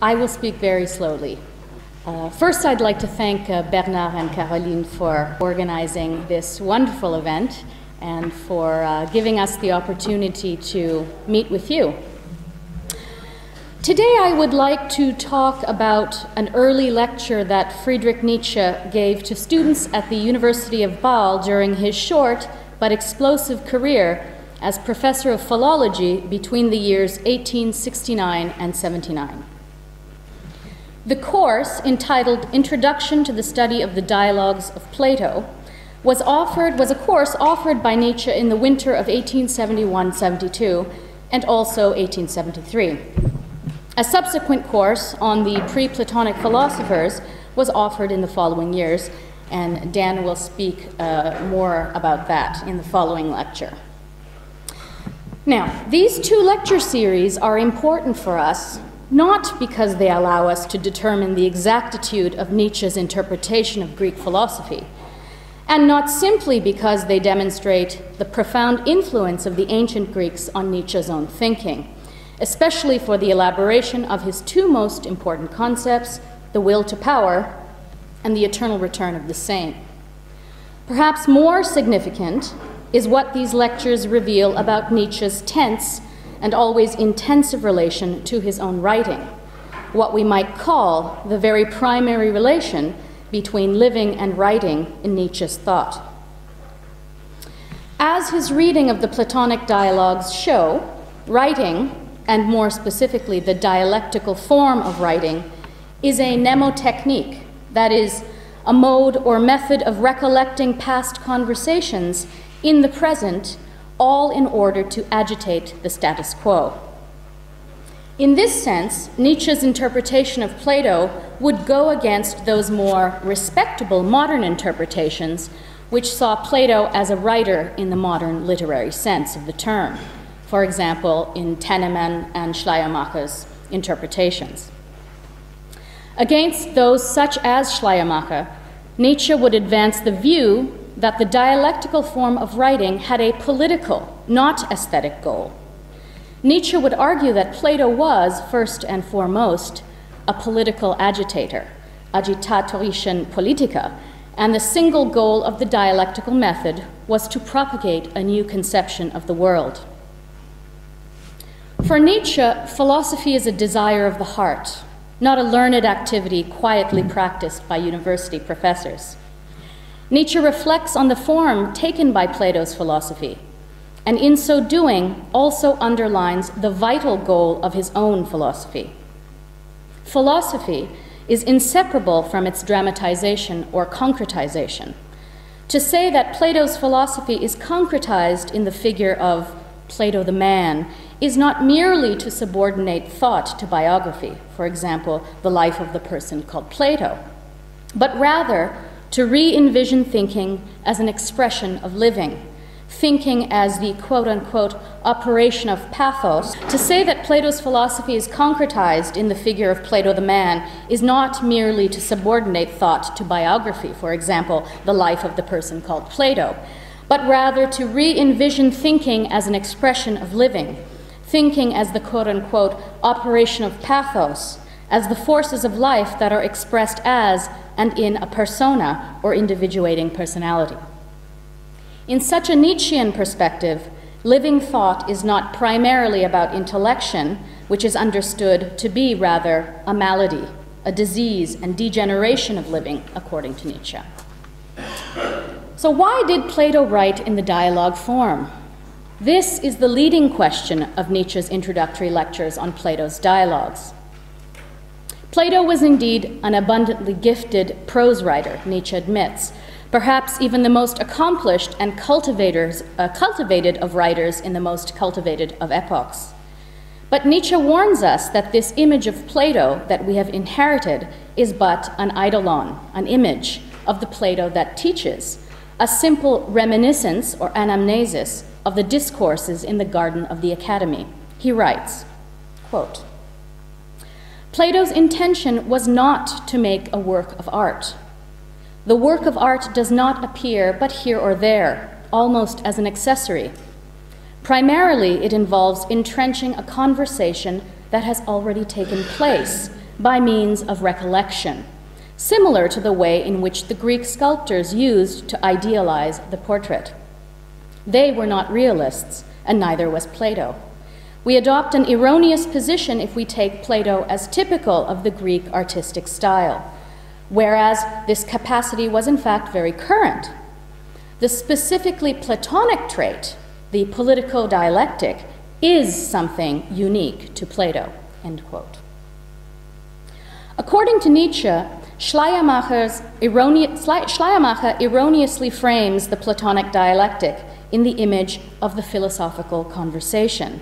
I will speak very slowly. First, I'd like to thank Bernard and Caroline for organizing this wonderful event and for giving us the opportunity to meet with you. Today, I would like to talk about an early lecture that Friedrich Nietzsche gave to students at the University of Bâle during his short but explosive career as professor of philology between the years 1869 and 79. The course, entitled Introduction to the Study of the Dialogues of Plato, was a course offered by Nietzsche in the winter of 1871-72 and also 1873. A subsequent course on the pre-Platonic philosophers was offered in the following years, and Dan will speak more about that in the following lecture. Now, these two lecture series are important for us, not because they allow us to determine the exactitude of Nietzsche's interpretation of Greek philosophy, and not simply because they demonstrate the profound influence of the ancient Greeks on Nietzsche's own thinking, especially for the elaboration of his two most important concepts, the will to power and the eternal return of the same. Perhaps more significant is what these lectures reveal about Nietzsche's tense and always intensive relation to his own writing, what we might call the very primary relation between living and writing in Nietzsche's thought. As his reading of the Platonic dialogues show, writing, and more specifically the dialectical form of writing, is a mnemotechnique, that is, a mode or method of recollecting past conversations in the present, all in order to agitate the status quo. In this sense, Nietzsche's interpretation of Plato would go against those more respectable modern interpretations which saw Plato as a writer in the modern literary sense of the term, for example, in Tennemann and Schleiermacher's interpretations. Against those such as Schleiermacher, Nietzsche would advance the view that the dialectical form of writing had a political, not aesthetic goal. Nietzsche would argue that Plato was, first and foremost, a political agitator, agitatorischen Politiker, and the single goal of the dialectical method was to propagate a new conception of the world. For Nietzsche, philosophy is a desire of the heart, not a learned activity quietly practiced by university professors. Nietzsche reflects on the form taken by Plato's philosophy, and in so doing also underlines the vital goal of his own philosophy. Philosophy is inseparable from its dramatization or concretization. To say that Plato's philosophy is concretized in the figure of Plato the man is not merely to subordinate thought to biography, for example, the life of the person called Plato, but rather to re-envision thinking as an expression of living, thinking as the quote-unquote operation of pathos. To say that Plato's philosophy is concretized in the figure of Plato the man is not merely to subordinate thought to biography, for example, the life of the person called Plato, but rather to re-envision thinking as an expression of living, thinking as the quote-unquote operation of pathos, as the forces of life that are expressed as and in a persona or individuating personality. In such a Nietzschean perspective, living thought is not primarily about intellection, which is understood to be rather a malady, a disease and degeneration of living, according to Nietzsche. So why did Plato write in the dialogue form? This is the leading question of Nietzsche's introductory lectures on Plato's dialogues. Plato was indeed an abundantly gifted prose writer, Nietzsche admits, perhaps even the most accomplished and cultivated of writers in the most cultivated of epochs. But Nietzsche warns us that this image of Plato that we have inherited is but an eidolon, an image of the Plato that teaches, a simple reminiscence or anamnesis of the discourses in the Garden of the Academy. He writes, quote, Plato's intention was not to make a work of art. The work of art does not appear but here or there, almost as an accessory. Primarily, it involves entrenching a conversation that has already taken place, by means of recollection, similar to the way in which the Greek sculptors used to idealize the portrait. They were not realists, and neither was Plato. We adopt an erroneous position if we take Plato as typical of the Greek artistic style, whereas this capacity was in fact very current. The specifically Platonic trait, the political dialectic, is something unique to Plato, end quote. According to Nietzsche, Schleiermacher erroneously frames the Platonic dialectic in the image of the philosophical conversation,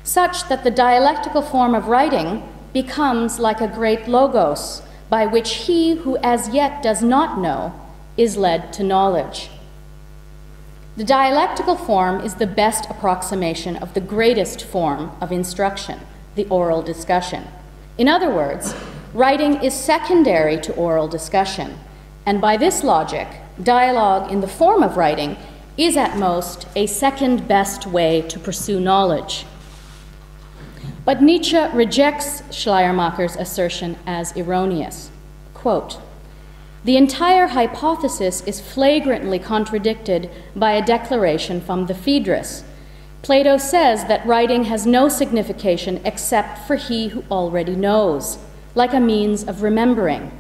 such that the dialectical form of writing becomes like a great logos by which he who as yet does not know is led to knowledge. The dialectical form is the best approximation of the greatest form of instruction, the oral discussion. In other words, writing is secondary to oral discussion, and by this logic, dialogue in the form of writing is at most a second best way to pursue knowledge. But Nietzsche rejects Schleiermacher's assertion as erroneous. Quote, "The entire hypothesis is flagrantly contradicted by a declaration from the Phaedrus. Plato says that writing has no signification except for he who already knows, like a means of remembering.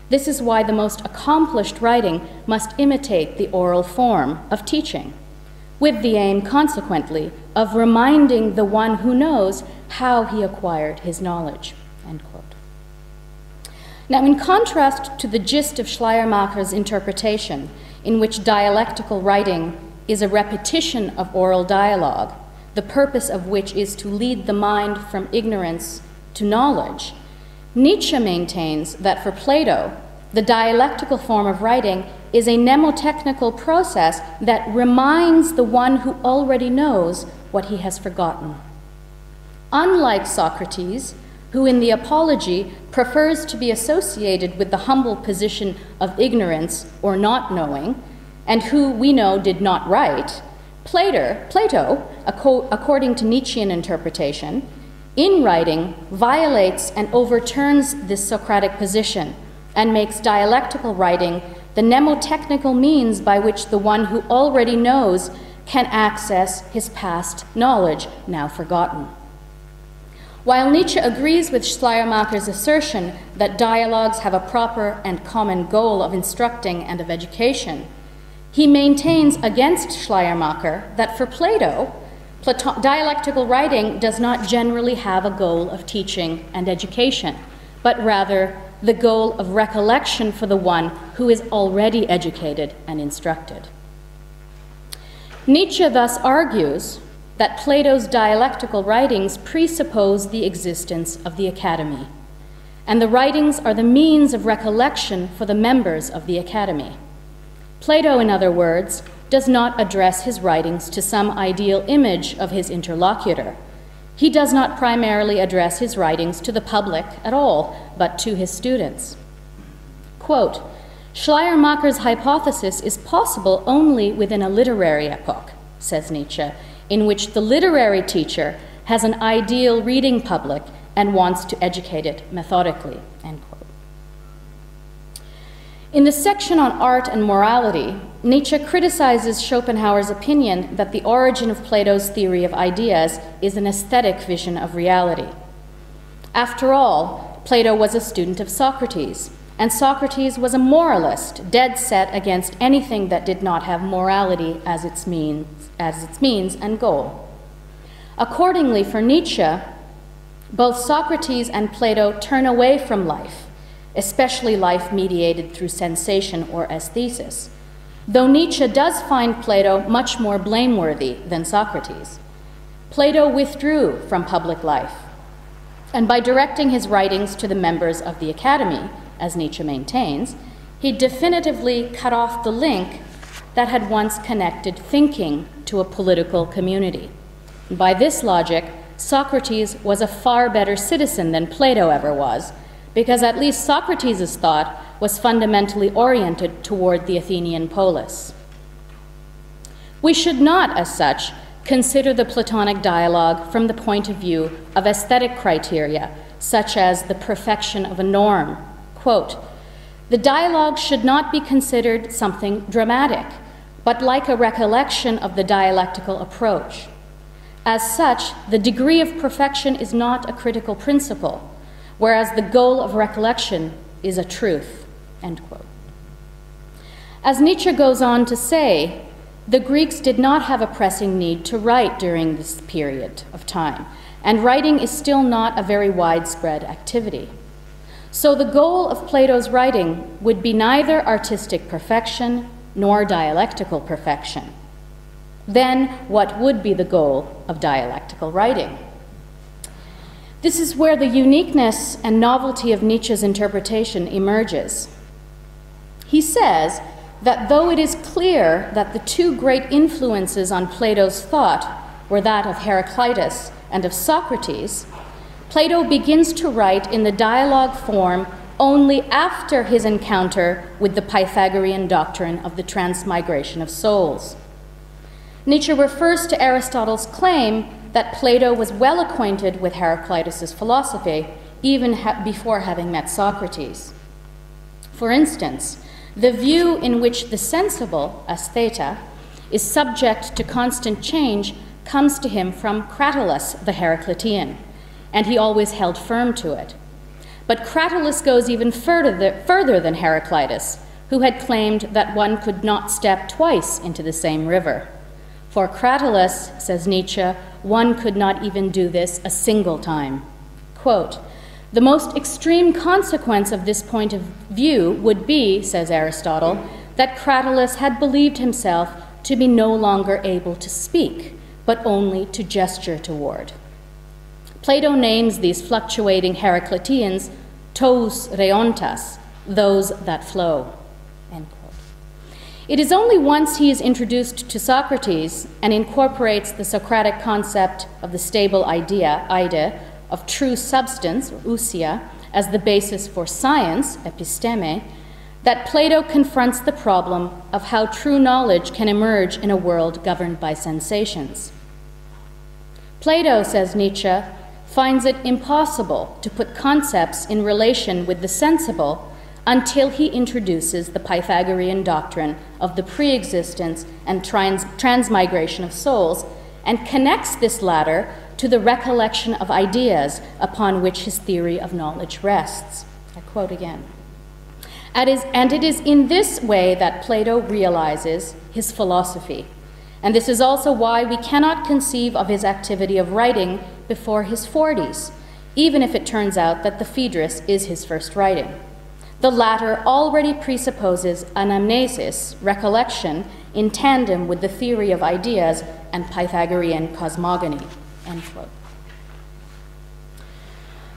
This is why the most accomplished writing must imitate the oral form of teaching, with the aim, consequently, of reminding the one who knows how he acquired his knowledge." End quote. Now, in contrast to the gist of Schleiermacher's interpretation, in which dialectical writing is a repetition of oral dialogue, the purpose of which is to lead the mind from ignorance to knowledge, Nietzsche maintains that for Plato, the dialectical form of writing is a mnemotechnical process that reminds the one who already knows what he has forgotten. Unlike Socrates, who in the Apology prefers to be associated with the humble position of ignorance or not knowing, and who we know did not write, Plato, according to Nietzschean interpretation, in writing violates and overturns this Socratic position and makes dialectical writing the mnemotechnical means by which the one who already knows can access his past knowledge, now forgotten. While Nietzsche agrees with Schleiermacher's assertion that dialogues have a proper and common goal of instructing and of education, he maintains against Schleiermacher that for Plato, dialectical writing does not generally have a goal of teaching and education, but rather the goal of recollection for the one who is already educated and instructed. Nietzsche thus argues that Plato's dialectical writings presuppose the existence of the academy, and the writings are the means of recollection for the members of the academy. Plato, in other words, does not address his writings to some ideal image of his interlocutor. He does not primarily address his writings to the public at all, but to his students. Quote, "Schleiermacher's hypothesis is possible only within a literary epoch," says Nietzsche, "in which the literary teacher has an ideal reading public and wants to educate it methodically." End quote. In the section on art and morality, Nietzsche criticizes Schopenhauer's opinion that the origin of Plato's theory of ideas is an aesthetic vision of reality. After all, Plato was a student of Socrates, and Socrates was a moralist, dead set against anything that did not have morality as its means and goal. Accordingly, for Nietzsche, both Socrates and Plato turn away from life, especially life mediated through sensation or aesthesis, though Nietzsche does find Plato much more blameworthy than Socrates. Plato withdrew from public life, and by directing his writings to the members of the academy, as Nietzsche maintains, he definitively cut off the link that had once connected thinking to a political community. And by this logic, Socrates was a far better citizen than Plato ever was, because at least Socrates' thought was fundamentally oriented toward the Athenian polis. We should not, as such, consider the Platonic dialogue from the point of view of aesthetic criteria, such as the perfection of a norm. Quote, "The dialogue should not be considered something dramatic, but like a recollection of the dialectical approach. As such, the degree of perfection is not a critical principle, whereas the goal of recollection is a truth." End quote. As Nietzsche goes on to say, the Greeks did not have a pressing need to write during this period of time, and writing is still not a very widespread activity. So the goal of Plato's writing would be neither artistic perfection nor dialectical perfection. Then what would be the goal of dialectical writing? This is where the uniqueness and novelty of Nietzsche's interpretation emerges. He says that though it is clear that the two great influences on Plato's thought were that of Heraclitus and of Socrates, Plato begins to write in the dialogue form only after his encounter with the Pythagorean doctrine of the transmigration of souls. Nietzsche refers to Aristotle's claim that Plato was well acquainted with Heraclitus's philosophy even before having met Socrates. For instance, the view in which the sensible, aestheta, is subject to constant change comes to him from Cratylus the Heraclitean, and he always held firm to it. But Cratylus goes even further than Heraclitus, who had claimed that one could not step twice into the same river. For Cratylus, says Nietzsche, one could not even do this a single time. Quote, "The most extreme consequence of this point of view would be, says Aristotle, that Cratylus had believed himself to be no longer able to speak, but only to gesture toward." Plato names these fluctuating Heracliteans tous rheontas, those that flow. End quote. It is only once he is introduced to Socrates and incorporates the Socratic concept of the stable idea, ide, of true substance, or ousia, as the basis for science, episteme, that Plato confronts the problem of how true knowledge can emerge in a world governed by sensations. Plato, says Nietzsche, finds it impossible to put concepts in relation with the sensible until he introduces the Pythagorean doctrine of the pre-existence and transmigration of souls and connects this latter to the recollection of ideas upon which his theory of knowledge rests. I quote again. And it is in this way that Plato realizes his philosophy. And this is also why we cannot conceive of his activity of writing before his 40s, even if it turns out that the Phaedrus is his first writing. The latter already presupposes anamnesis, recollection, in tandem with the theory of ideas and Pythagorean cosmogony. End quote.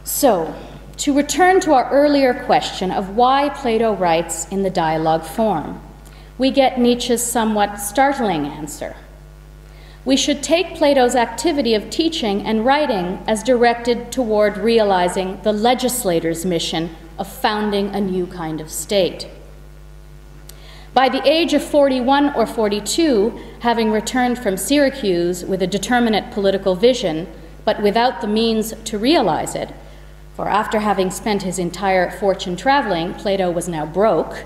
So, to return to our earlier question of why Plato writes in the dialogue form, we get Nietzsche's somewhat startling answer. We should take Plato's activity of teaching and writing as directed toward realizing the legislator's mission of founding a new kind of state. By the age of 41 or 42, having returned from Syracuse with a determinate political vision, but without the means to realize it, for after having spent his entire fortune traveling, Plato was now broke,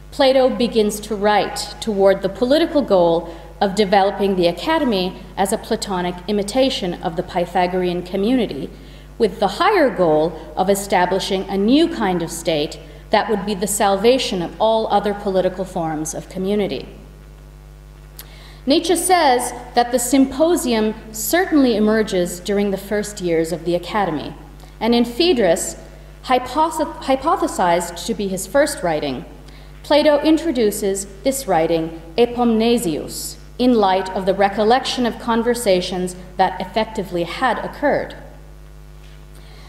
Plato begins to write toward the political goal of developing the academy as a Platonic imitation of the Pythagorean community, with the higher goal of establishing a new kind of state that would be the salvation of all other political forms of community. Nietzsche says that the symposium certainly emerges during the first years of the academy, and in Phaedrus, hypothesized to be his first writing, Plato introduces this writing, epomnesius, in light of the recollection of conversations that effectively had occurred.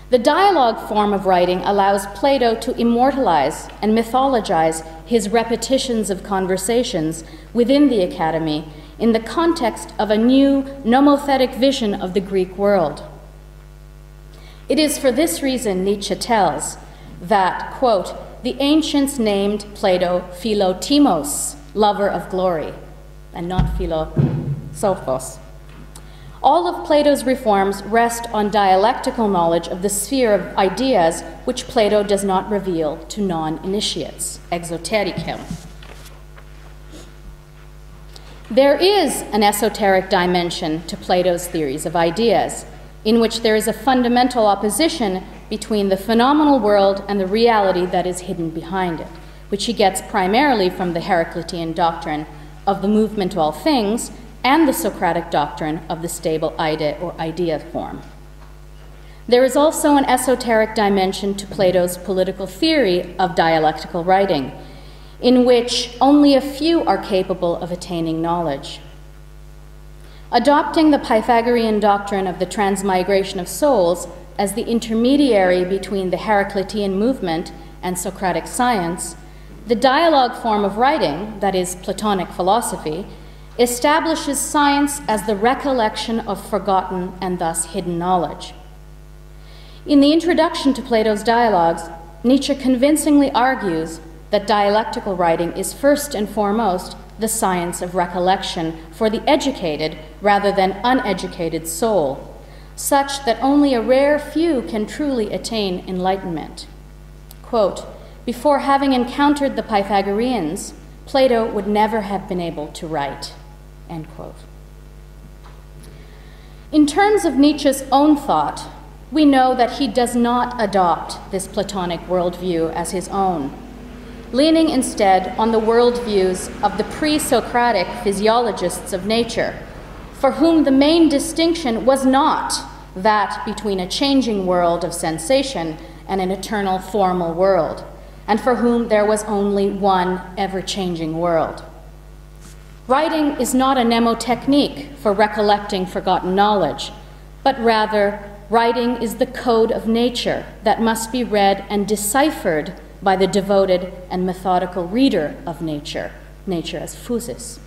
The dialogue form of writing allows Plato to immortalize and mythologize his repetitions of conversations within the academy in the context of a new nomothetic vision of the Greek world. It is for this reason, Nietzsche tells, that, quote, the ancients named Plato Philotimos, lover of glory, and not Philosophos. All of Plato's reforms rest on dialectical knowledge of the sphere of ideas which Plato does not reveal to non-initiates, exotericum. There is an esoteric dimension to Plato's theories of ideas, in which there is a fundamental opposition between the phenomenal world and the reality that is hidden behind it, which he gets primarily from the Heraclitean doctrine of the movement of all things and the Socratic doctrine of the stable ide or idea form. There is also an esoteric dimension to Plato's political theory of dialectical writing, in which only a few are capable of attaining knowledge. Adopting the Pythagorean doctrine of the transmigration of souls as the intermediary between the Heraclitean movement and Socratic science, the dialogue form of writing, that is, Platonic philosophy, establishes science as the recollection of forgotten and thus hidden knowledge. In the introduction to Plato's dialogues, Nietzsche convincingly argues that dialectical writing is first and foremost the science of recollection for the educated rather than uneducated soul, such that only a rare few can truly attain enlightenment. Quote, "Before having encountered the Pythagoreans, Plato would never have been able to write." End quote. In terms of Nietzsche's own thought, we know that he does not adopt this Platonic worldview as his own, leaning instead on the worldviews of the pre-Socratic physiologists of nature, for whom the main distinction was not that between a changing world of sensation and an eternal formal world, and for whom there was only one ever-changing world. Writing is not a mnemotechnique for recollecting forgotten knowledge, but rather, writing is the code of nature that must be read and deciphered by the devoted and methodical reader of nature, nature as physis.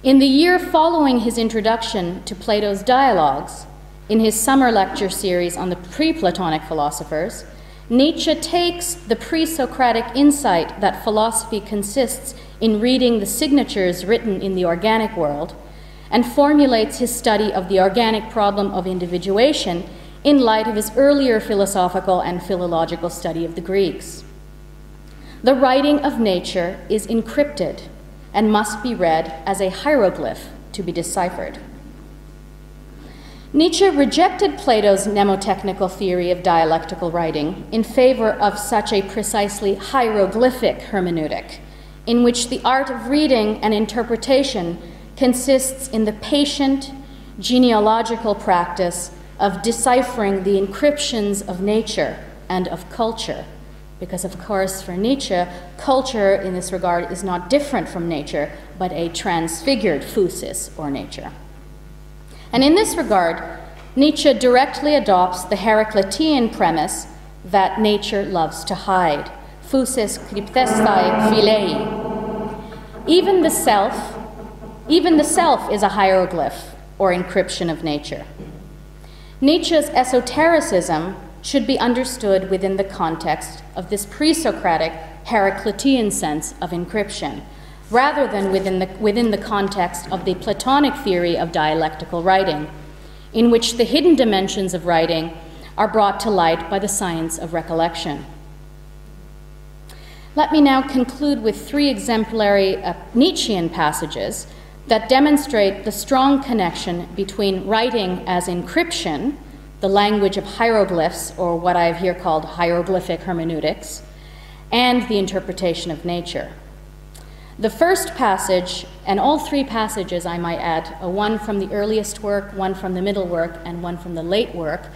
In the year following his introduction to Plato's dialogues, in his summer lecture series on the pre-Platonic philosophers, Nietzsche takes the pre-Socratic insight that philosophy consists in reading the signatures written in the organic world and formulates his study of the organic problem of individuation in light of his earlier philosophical and philological study of the Greeks. The writing of nature is encrypted and must be read as a hieroglyph to be deciphered. Nietzsche rejected Plato's mnemotechnical theory of dialectical writing in favor of such a precisely hieroglyphic hermeneutic, in which the art of reading and interpretation consists in the patient, genealogical practice of deciphering the encryptions of nature and of culture. Because, of course, for Nietzsche, culture in this regard is not different from nature, but a transfigured physis, or nature. And in this regard, Nietzsche directly adopts the Heraclitean premise that nature loves to hide, physis cryptestai philei. Even the self is a hieroglyph, or encryption of nature. Nietzsche's esotericism should be understood within the context of this pre-Socratic Heraclitean sense of encryption, rather than within the context of the Platonic theory of dialectical writing, in which the hidden dimensions of writing are brought to light by the science of recollection. Let me now conclude with three exemplary Nietzschean passages that demonstrate the strong connection between writing as encryption, the language of hieroglyphs, or what I have here called hieroglyphic hermeneutics, and the interpretation of nature. The first passage, and all three passages I might add, one from the earliest work, one from the middle work, and one from the late work,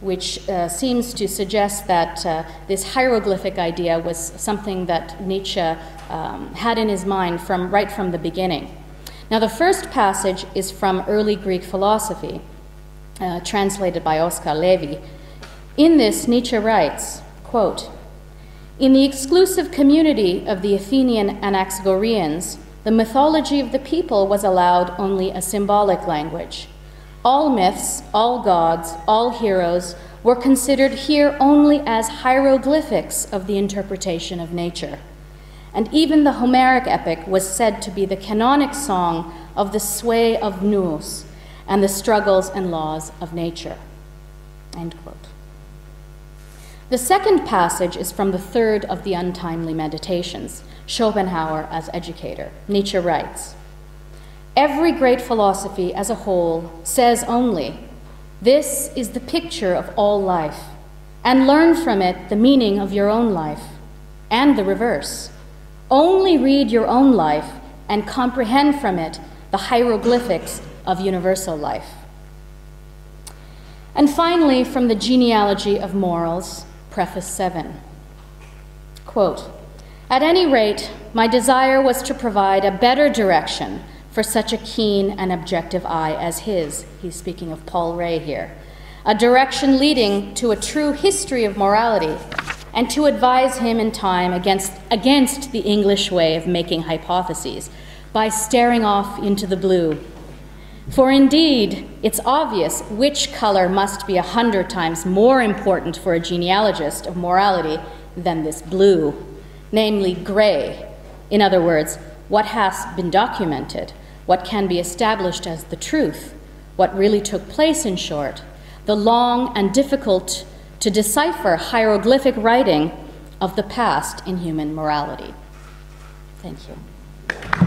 which seems to suggest that this hieroglyphic idea was something that Nietzsche had in his mind right from the beginning. Now, the first passage is from early Greek philosophy, translated by Oskar Levy. In this, Nietzsche writes, quote, "In the exclusive community of the Athenian Anaxagoreans, the mythology of the people was allowed only a symbolic language. All myths, all gods, all heroes were considered here only as hieroglyphics of the interpretation of nature. And even the Homeric epic was said to be the canonic song of the sway of Nous, and the struggles and laws of nature." End quote. The second passage is from the third of the untimely meditations, Schopenhauer as educator. Nietzsche writes, "Every great philosophy as a whole says only, 'This is the picture of all life,' and learn from it the meaning of your own life, and the reverse. Only read your own life and comprehend from it the hieroglyphics of universal life." And finally, from the Genealogy of Morals, Preface 7, quote, "At any rate, my desire was to provide a better direction for such a keen and objective eye as his," he's speaking of Paul Ray here, "a direction leading to a true history of morality, and to advise him in time against the English way of making hypotheses by staring off into the blue. For indeed, it's obvious which color must be 100 times more important for a genealogist of morality than this blue, namely gray. In other words, what has been documented, what can be established as the truth, what really took place, in short, the long and difficult to decipher hieroglyphic writing of the past in human morality." Thank you.